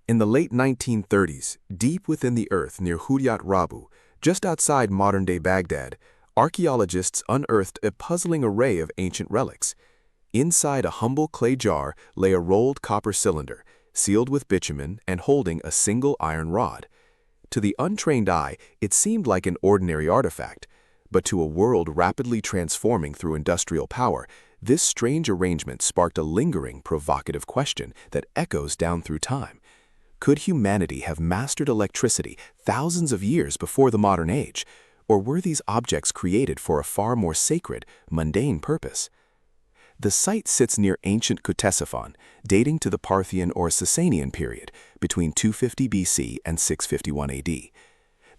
In the late 1930s, deep within the earth near Hudyat Rabu, just outside modern-day Baghdad, archaeologists unearthed a puzzling array of ancient relics. Inside a humble clay jar lay a rolled copper cylinder, sealed with bitumen and holding a single iron rod. To the untrained eye, it seemed like an ordinary artifact, but to a world rapidly transforming through industrial power, this strange arrangement sparked a lingering, provocative question that echoes down through time. Could humanity have mastered electricity thousands of years before the modern age, or were these objects created for a far more sacred, mundane purpose? The site sits near ancient Ctesiphon, dating to the Parthian or Sasanian period, between 250 BC and 651 AD.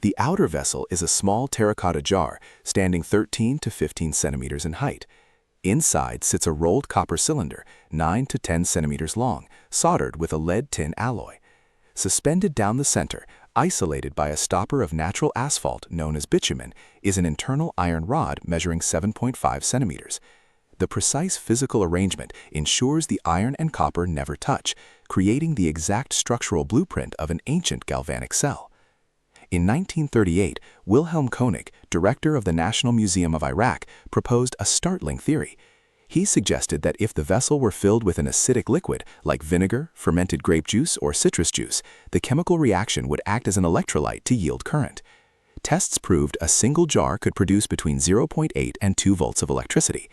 The outer vessel is a small terracotta jar, standing 13 to 15 centimeters in height. Inside sits a rolled copper cylinder, 9 to 10 centimeters long, soldered with a lead-tin alloy. Suspended down the center, isolated by a stopper of natural asphalt known as bitumen, is an internal iron rod measuring 7.5 centimeters. The precise physical arrangement ensures the iron and copper never touch, creating the exact structural blueprint of an ancient galvanic cell. In 1938, Wilhelm König, director of the National Museum of Iraq, proposed a startling theory. He suggested that if the vessel were filled with an acidic liquid, like vinegar, fermented grape juice, or citrus juice, the chemical reaction would act as an electrolyte to yield current. Tests proved a single jar could produce between 0.8 and 2 volts of electricity.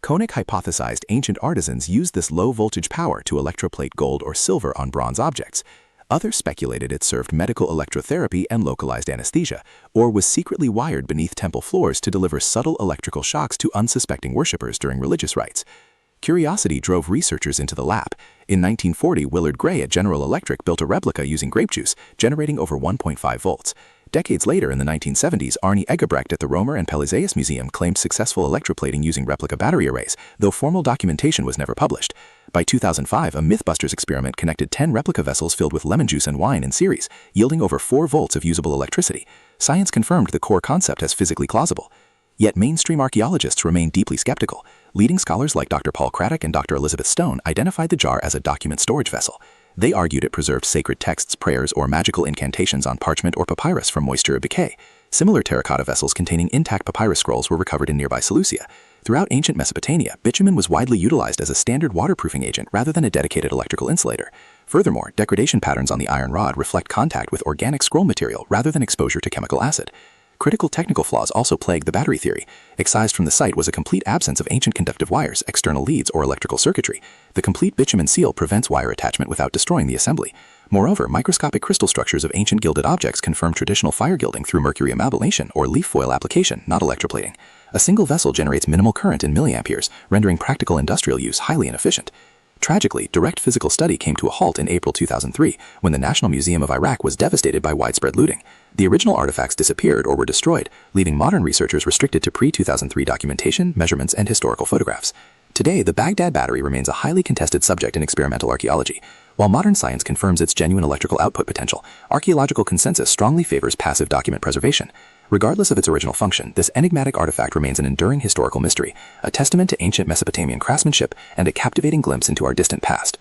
König hypothesized ancient artisans used this low-voltage power to electroplate gold or silver on bronze objects. Others speculated it served medical electrotherapy and localized anesthesia, or was secretly wired beneath temple floors to deliver subtle electrical shocks to unsuspecting worshippers during religious rites. Curiosity drove researchers into the lab. In 1940, Willard Gray at General Electric built a replica using grape juice, generating over 1.5 volts. Decades later, in the 1970s, Arne Eggebrecht at the Romer and Pelizaeus Museum claimed successful electroplating using replica battery arrays, though formal documentation was never published. By 2005, a MythBusters experiment connected 10 replica vessels filled with lemon juice and wine in series, yielding over 4 volts of usable electricity. Science confirmed the core concept as physically plausible. Yet mainstream archaeologists remain deeply skeptical. Leading scholars like Dr. Paul Craddock and Dr. Elizabeth Stone identified the jar as a document storage vessel. They argued it preserved sacred texts, prayers, or magical incantations on parchment or papyrus from moisture or decay. Similar terracotta vessels containing intact papyrus scrolls were recovered in nearby Seleucia. Throughout ancient Mesopotamia, bitumen was widely utilized as a standard waterproofing agent rather than a dedicated electrical insulator. Furthermore, degradation patterns on the iron rod reflect contact with organic scroll material rather than exposure to chemical acid. Critical technical flaws also plagued the battery theory. Excised from the site was a complete absence of ancient conductive wires, external leads, or electrical circuitry. The complete bitumen seal prevents wire attachment without destroying the assembly. Moreover, microscopic crystal structures of ancient gilded objects confirm traditional fire gilding through mercury amalgamation or leaf foil application, not electroplating. A single vessel generates minimal current in milliamperes, rendering practical industrial use highly inefficient. Tragically, direct physical study came to a halt in April 2003 when the National Museum of Iraq was devastated by widespread looting. The original artifacts disappeared or were destroyed, leaving modern researchers restricted to pre-2003 documentation, measurements, and historical photographs. Today, the Baghdad Battery remains a highly contested subject in experimental archaeology. While modern science confirms its genuine electrical output potential, archaeological consensus strongly favors passive document preservation. Regardless of its original function, this enigmatic artifact remains an enduring historical mystery, a testament to ancient Mesopotamian craftsmanship and a captivating glimpse into our distant past.